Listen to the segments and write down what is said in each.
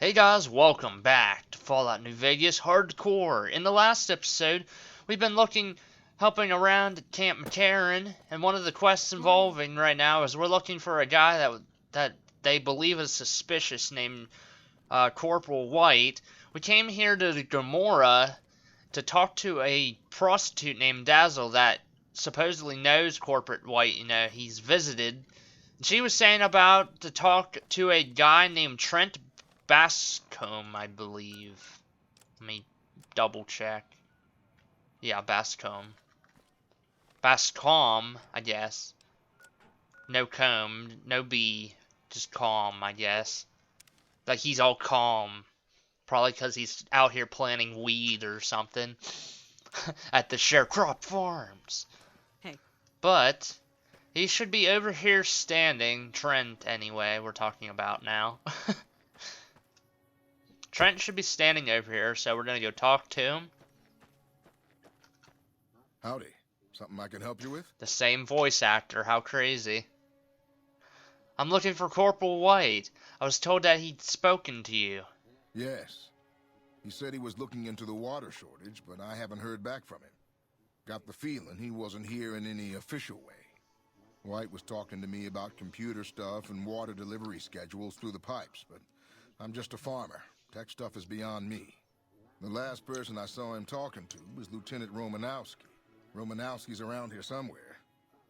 Hey guys, welcome back to Fallout New Vegas Hardcore. In the last episode, we've been helping around at Camp McCarran, and one of the quests involving right now is we're looking for a guy that they believe is suspicious named Corporal White. We came here to the Gomorrah to talk to a prostitute named Dazzle that supposedly knows Corporal White. He's visited. She was saying about to talk to a guy named Trent Bascombe, I believe. Let me double check. Yeah, Bascombe. Bascombe, I guess. No comb, no B, just calm, I guess. Like he's all calm. Probably because he's out here planting weed or something. At the Sharecrop Farms. Hey. But he should be over here standing. Trent, anyway, we're talking about now. Trent should be standing over here, so we're gonna go talk to him. Howdy. Something I can help you with? The same voice actor, how crazy. I'm looking for Corporal White. I was told that he'd spoken to you. Yes. He said he was looking into the water shortage, but I haven't heard back from him. Got the feeling he wasn't here in any official way. White was talking to me about computer stuff and water delivery schedules through the pipes, but I'm just a farmer. Tech stuff is beyond me. The last person I saw him talking to was Lieutenant Romanowski. Romanowski's around here somewhere.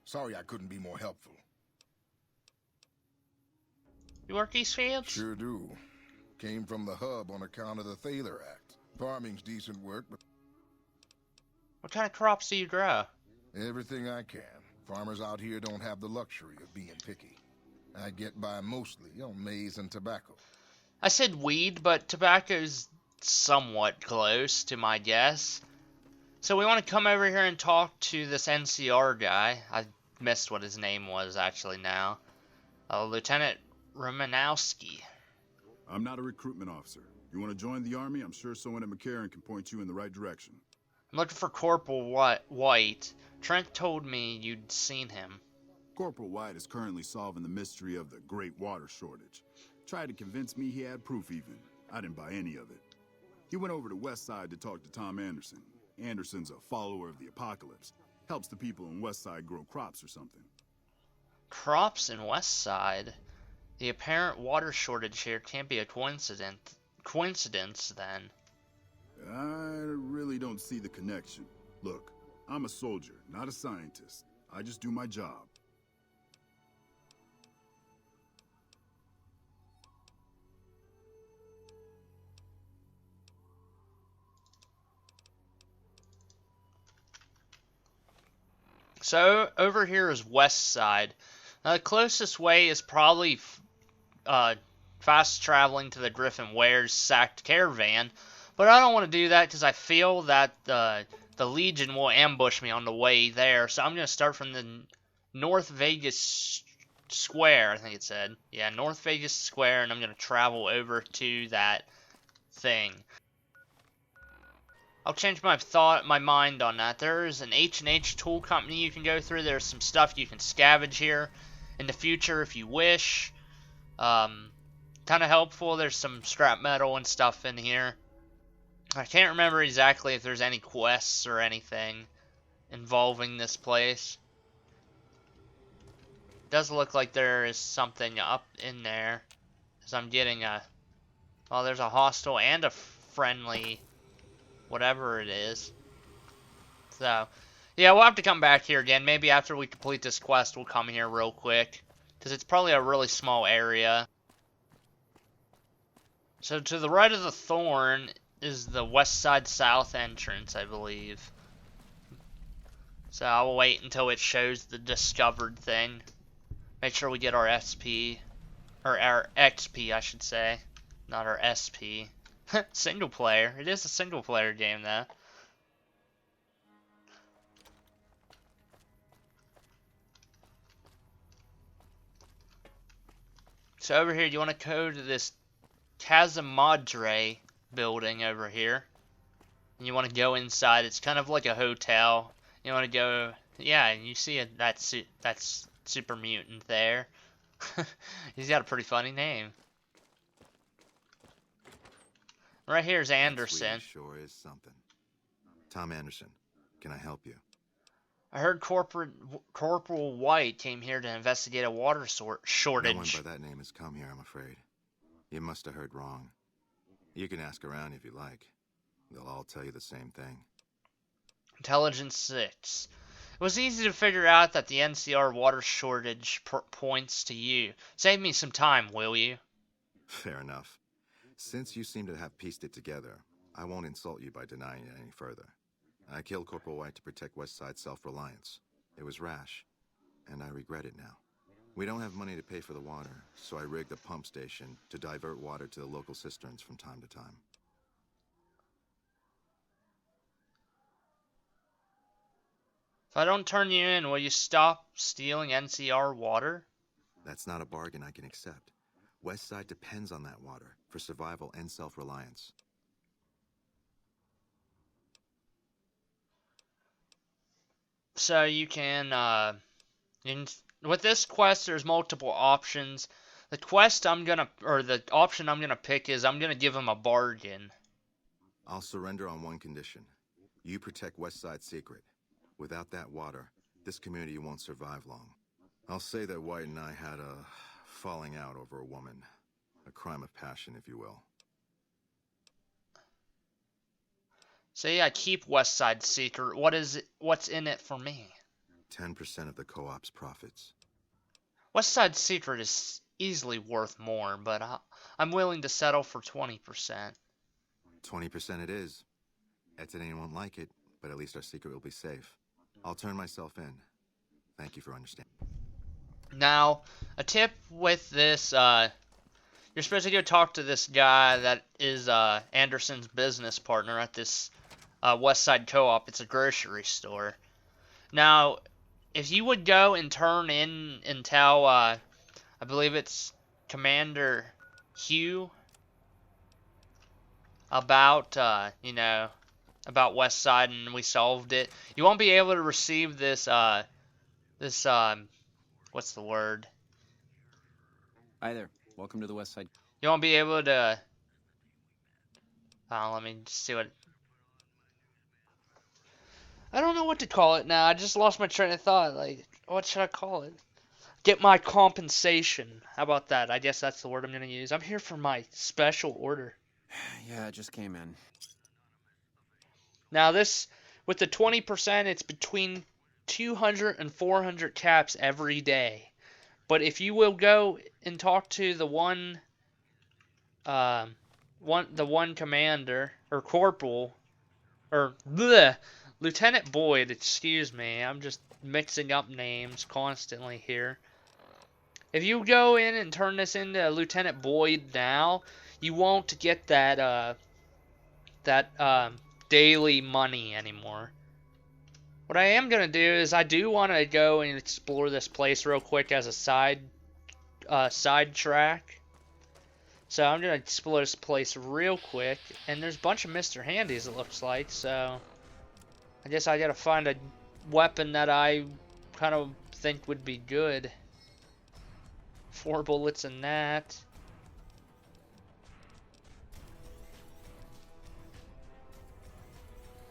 Sorry I couldn't be more helpful. You work these fields? Sure do. Came from the hub on account of the Thaler Act. Farming's decent work, but What kind of crops do you grow? everything I can. Farmers out here don't have the luxury of being picky. I get by mostly on maize and tobacco. I said weed, but tobacco's somewhat close to my guess. So we want to come over here and talk to this NCR guy. I missed what his name was actually now. Lieutenant Romanowski. I'm not a recruitment officer. You want to join the Army? I'm sure someone at McCarran can point you in the right direction. I'm looking for Corporal White. Trent told me you'd seen him. Corporal White is currently solving the mystery of the Great Water Shortage. Tried to convince me he had proof even. I didn't buy any of it. He went over to Westside to talk to Tom Anderson. Anderson's a follower of the apocalypse. Helps the people in Westside grow crops or something. Crops in Westside? The apparent water shortage here can't be a coincidence then. I really don't see the connection. Look, I'm a soldier, not a scientist. I just do my job. So over here is West Side. Now, the closest way is probably fast traveling to the Griffin Ware's sacked caravan, but I don't want to do that because I feel that the Legion will ambush me on the way there. So I'm going to start from the North Vegas Square, I think it said. Yeah, North Vegas Square, and I'm going to travel over to that thing. I'll change my mind on that. There is an H&H tool company you can go through. There's some stuff you can scavenge here in the future if you wish. Kind of helpful. There's some scrap metal and stuff in here. I can't remember exactly if there's any quests or anything involving this place. It does look like there is something up in there. Because I'm getting well, there's a hostile and a friendly whatever it is. So, yeah, we'll have to come back here again. Maybe after we complete this quest, we'll come here real quick. Because it's probably a really small area. So, to the right of the Thorn is the West Side South entrance, I believe. So, I will wait until it shows the discovered thing. Make sure we get our SP. Or our XP, I should say. Not our SP. Single player. It is a single player game though. So over here you want to go to this Casa Madre building over here. And you want to go inside. It's kind of like a hotel. You want to go, yeah, and you see that's super mutant there. He's got a pretty funny name. Right here's That Anderson. Swede sure is something. Tom Anderson, can I help you? I heard Corporal White came here to investigate a water shortage. No one by that name has come here, I'm afraid. You must have heard wrong. You can ask around if you like. They'll all tell you the same thing. Intelligence 6. It was easy to figure out that the NCR water shortage points to you. Save me some time, will you? Fair enough. Since you seem to have pieced it together, I won't insult you by denying it any further. I killed Corporal White to protect Westside's self-reliance. It was rash, and I regret it now. We don't have money to pay for the water, so I rigged a pump station to divert water to the local cisterns from time to time. If I don't turn you in, will you stop stealing NCR water? That's not a bargain I can accept. Westside depends on that water for survival and self-reliance. So you can, with this quest, there's multiple options. The option I'm gonna pick is I'm gonna give him a bargain. I'll surrender on one condition. You protect Westside's secret. Without that water, this community won't survive long. I'll say that White and I had a falling out over a woman. A crime of passion, if you will. Say I keep Westside's secret. What's in it for me? 10% of the co-op's profits. Westside's secret is easily worth more, but I'm willing to settle for 20%. 20% it is. Etienne won't like it, but at least our secret will be safe. I'll turn myself in. Thank you for understanding. Now, a tip with this, you're supposed to go talk to this guy that is Anderson's business partner at this Westside Co-op. It's a grocery store. Now, if you would go and turn in and tell, I believe it's Commander Hugh about, about Westside and we solved it, you won't be able to receive this, what's the word? Hi there. Welcome to the West Side. You won't be able to, let me just see what, I don't know what to call it now. I just lost my train of thought. Like, what should I call it? Get my compensation. How about that? I guess that's the word I'm going to use. I'm here for my special order. Yeah, it just came in. Now this, with the 20%, it's between 200 and 400 caps every day. But if you will go and talk to the one commander, or corporal, or Lieutenant Boyd, excuse me, I'm just mixing up names constantly here. If you go in and turn this into Lieutenant Boyd now, you won't get that daily money anymore. What I am gonna do is I do want to go and explore this place real quick as a side track. So I'm gonna explore this place real quick, and there's a bunch of Mr. Handys it looks like. So I guess I gotta find a weapon that I kind of think would be good. 4 bullets in that.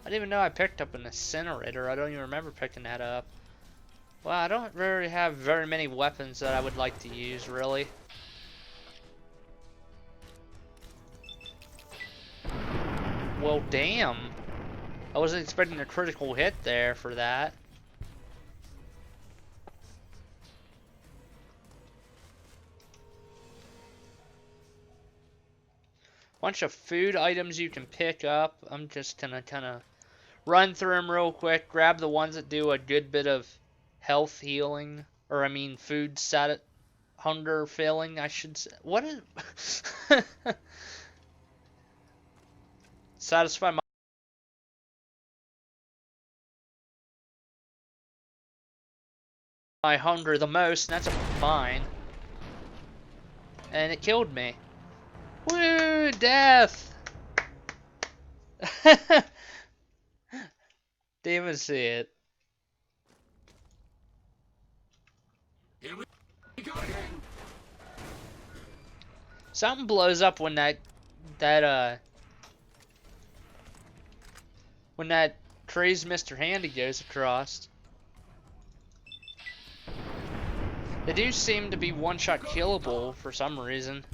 I didn't even know I picked up an incinerator. I don't even remember picking that up. Well, I don't really have very many weapons that I would like to use, really. Well, damn. I wasn't expecting a critical hit there for that. Bunch of food items you can pick up. I'm just gonna kind of run through them real quick. Grab the ones that do a good bit of health healing, or I mean food hunger filling. I should say. What is? Satisfy my hunger the most, and that's fine. And it killed me. Woo! Death! Didn't even see it. Here we go again. Something blows up when that when that crazed Mr. Handy goes across. They do seem to be one-shot killable for some reason.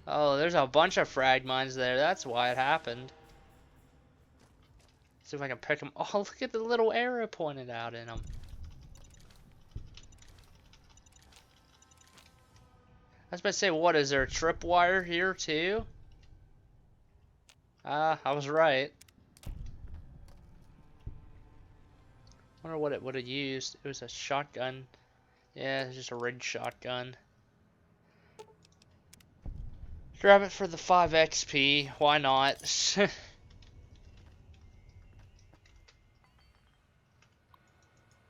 Oh, there's a bunch of frag mines there. That's why it happened. See if I can pick them. Oh, look at the little arrow pointed out in them. I was about to say, what, is there a tripwire here too? Ah, I was right. Wonder what it would have used. It was a shotgun. Yeah, it's just a rigged shotgun. Grab it for the 5 XP. Why not?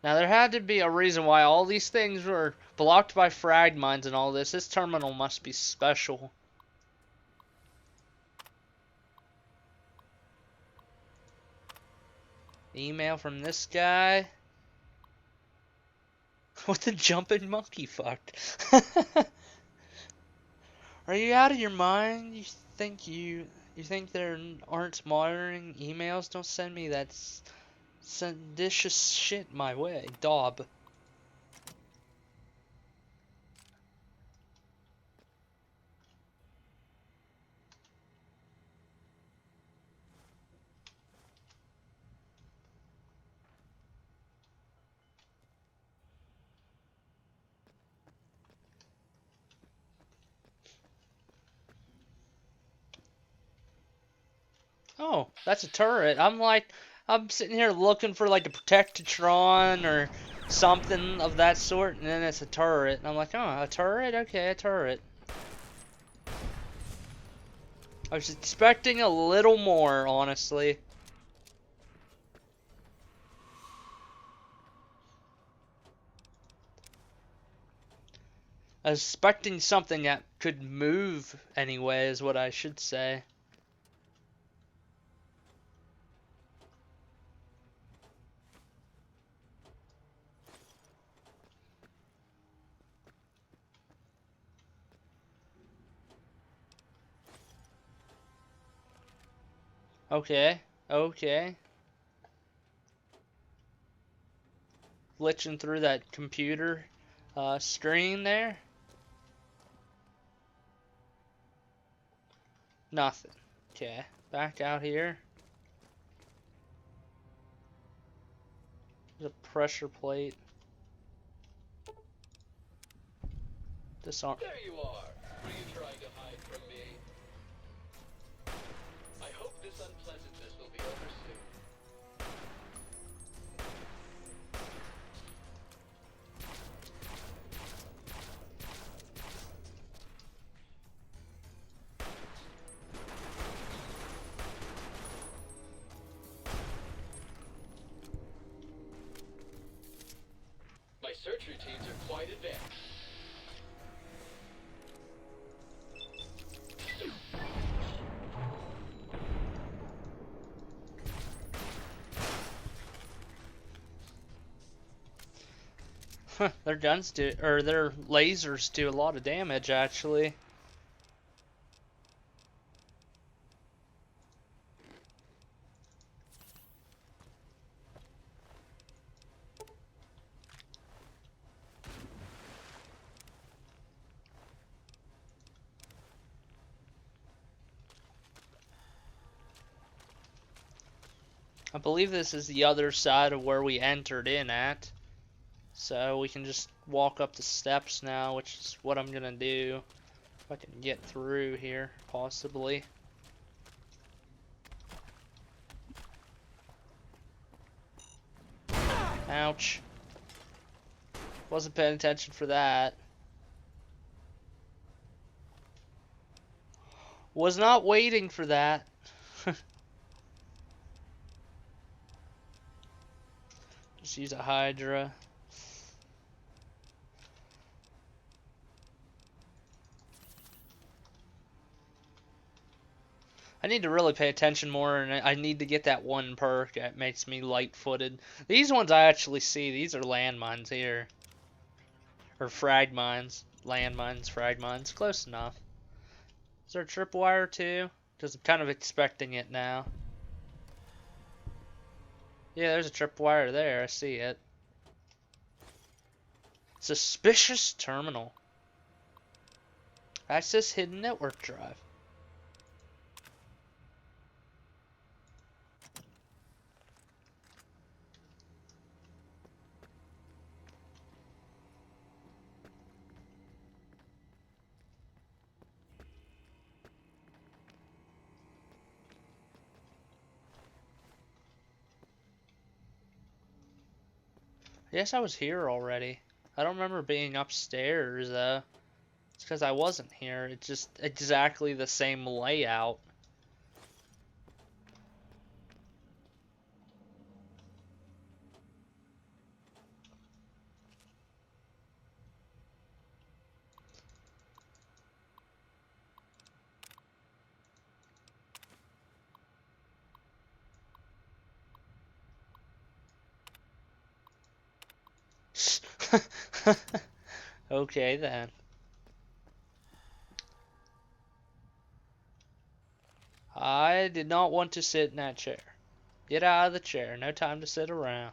Now, there had to be a reason why all these things were blocked by frag mines and all this. This terminal must be special. Email from this guy. What the jumping monkey fuck? Are you out of your mind? You think there aren't monitoring emails? Don't send me that seditious shit my way, Daub. Oh, that's a turret. I'm sitting here looking for like a Protectatron or something of that sort, and then it's a turret. And I'm like, oh, a turret? Okay, a turret. I was expecting a little more, honestly. I was expecting something that could move anyway, is what I should say. Okay, okay. Glitching through that computer screen there. Nothing. Okay, back out here. There's a pressure plate. Disarm. There you are. Were you trying to hide from me? I hope this unpleasantness will be over soon. My search routines are quite advanced. Their guns do, or their lasers do a lot of damage, actually. I believe this is the other side of where we entered in at. So we can just walk up the steps now, which is what I'm gonna do. If I can get through here, possibly. Ouch. Wasn't paying attention for that. Was not waiting for that. Just use a Hydra. I need to really pay attention more, and I need to get that one perk that makes me light-footed. These ones I actually see. These are landmines here. Or frag mines. Landmines, frag mines. Close enough. Is there a tripwire too? Because I'm kind of expecting it now. Yeah, there's a tripwire there. I see it. Suspicious terminal. Access hidden network drive. Yes, I was here already. I don't remember being upstairs, though. It's because I wasn't here. It's just exactly the same layout. Okay, then. I did not want to sit in that chair. Get out of the chair. No time to sit around.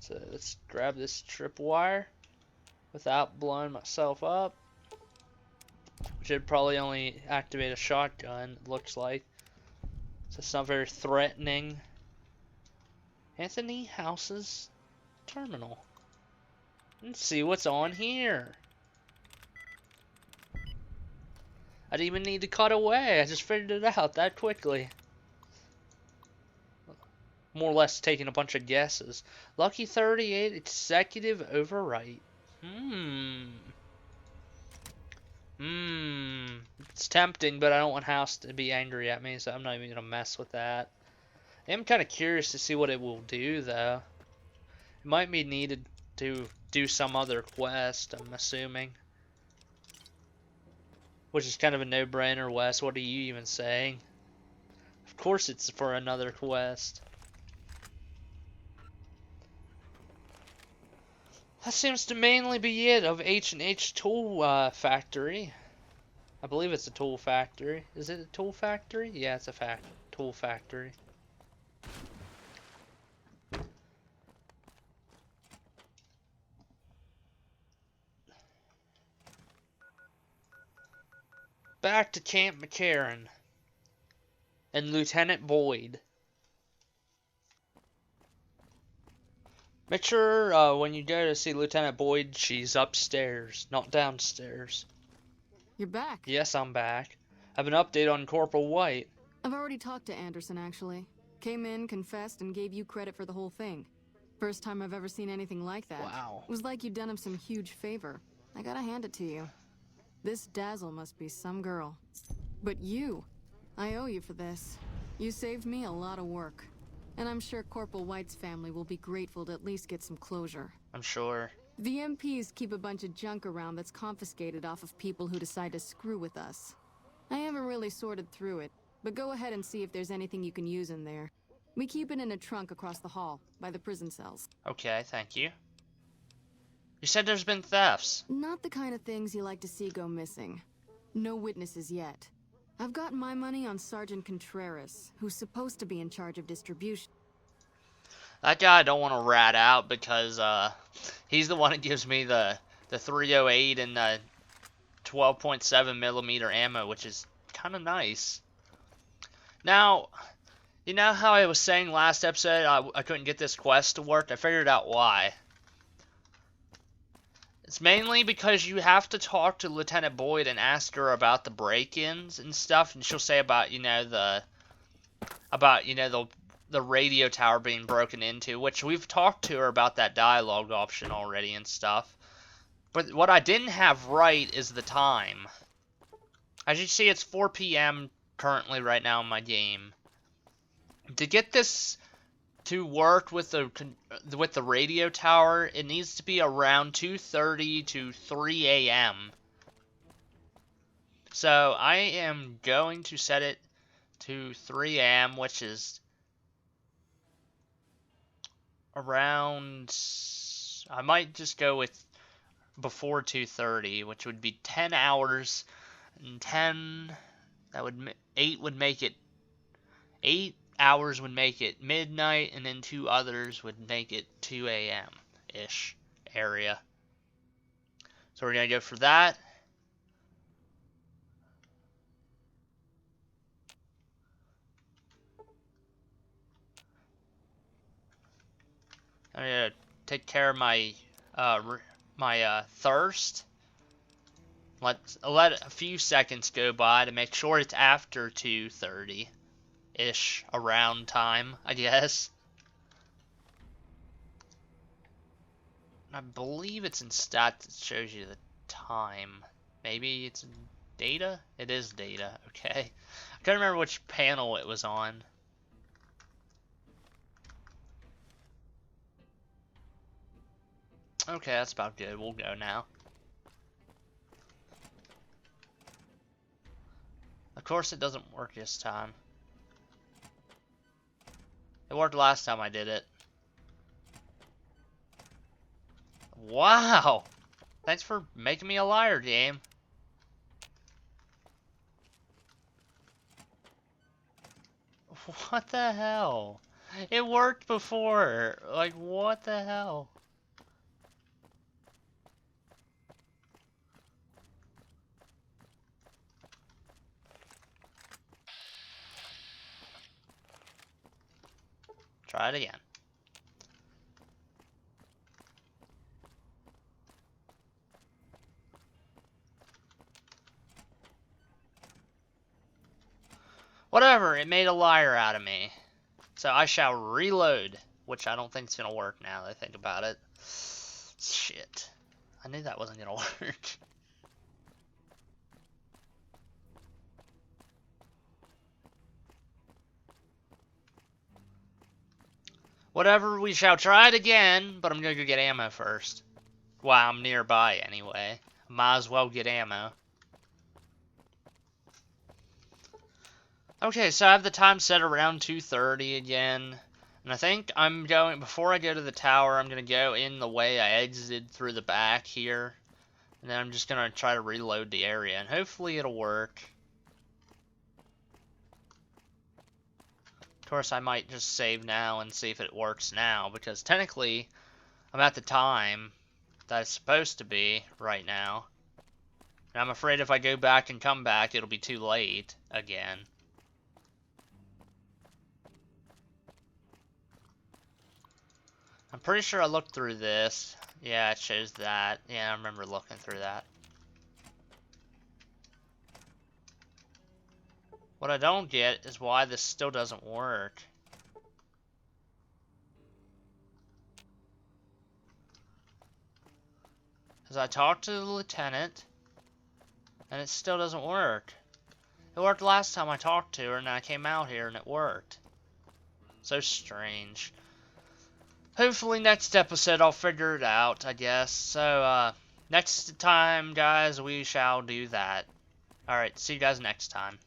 So let's grab this tripwire without blowing myself up. Should probably only activate a shotgun, it looks like. So it's not very threatening. Anthony House's terminal. Let's see what's on here. I didn't even need to cut away. I just figured it out that quickly. More or less taking a bunch of guesses. Lucky 38 executive overwrite. It's tempting, but I don't want House to be angry at me, so I'm not even gonna mess with that. I am kind of curious to see what it will do, though. It might be needed to do some other quest, I'm assuming. Which is kind of a no-brainer, Wes. What are you even saying? Of course it's for another quest. That seems to mainly be it of H&H Tool Factory. I believe it's a tool factory. Is it a tool factory? Yeah, it's a tool factory. Back to Camp McCarran and Lieutenant Boyd. Make sure when you go to see Lieutenant Boyd, she's upstairs, not downstairs. You're back. Yes, I'm back. I have an update on Corporal White. I've already talked to Anderson, actually. Came in, confessed, and gave you credit for the whole thing. First time I've ever seen anything like that. Wow. It was like you'd done him some huge favor. I gotta hand it to you. This Dazzle must be some girl. But you, I owe you for this. You saved me a lot of work. And I'm sure Corporal White's family will be grateful to at least get some closure. I'm sure. The MPs keep a bunch of junk around that's confiscated off of people who decide to screw with us. I haven't really sorted through it, but go ahead and see if there's anything you can use in there. We keep it in a trunk across the hall, by the prison cells. Okay, thank you. You said there's been thefts. Not the kind of things you like to see go missing. No witnesses yet. I've got my money on Sergeant Contreras, who's supposed to be in charge of distribution. That guy I don't want to rat out because he's the one that gives me the 308 and the 12.7 millimeter ammo, which is kind of nice. Now, you know how I was saying last episode I couldn't get this quest to work? I figured out why. It's mainly because you have to talk to Lieutenant Boyd and ask her about the break-ins and stuff, and she'll say about the radio tower being broken into, which we've talked to her about that dialogue option already and stuff. But what I didn't have right is the time. As you see, it's 4 p.m. currently right now in my game. To get this to work with the radio tower, it needs to be around 2:30 to 3 a.m. So I am going to set it to 3 a.m., which is around, I might just go with before 2:30, which would be 10 hours, and 10, that would, 8 would make it, 8 hours would make it midnight, and then 2 others would make it 2 a.m.-ish area. So we're going to go for that. I'm going to take care of my thirst. Let a few seconds go by to make sure it's after 2:30-ish around time, I guess. I believe it's in stats that shows you the time. Maybe it's in data? It is data, okay. I can't remember which panel it was on. Okay, that's about good. We'll go now. Of course it doesn't work this time. It worked last time I did it. Wow! Thanks for making me a liar, game. What the hell? It worked before. Like, what the hell? Try it again. Whatever, it made a liar out of me. So I shall reload, which I don't think is going to work now that I think about it. Shit. I knew that wasn't going to work. Whatever, we shall try it again, but I'm going to go get ammo first. While I'm nearby anyway. Might as well get ammo. Okay, so I have the time set around 2:30 again. And I think I'm going, before I go to the tower, I'm going to go in the way I exited through the back here. And then I'm just going to try to reload the area, and hopefully it'll work. Of course, I might just save now and see if it works now, because technically, I'm at the time that it's supposed to be right now. And I'm afraid if I go back and come back, it'll be too late again. I'm pretty sure I looked through this. Yeah, it shows that. Yeah, I remember looking through that. What I don't get is why this still doesn't work. Because I talked to the lieutenant, and it still doesn't work. It worked last time I talked to her, and I came out here, and it worked. So strange. Hopefully next episode I'll figure it out, I guess. So, next time, guys, we shall do that. Alright, see you guys next time.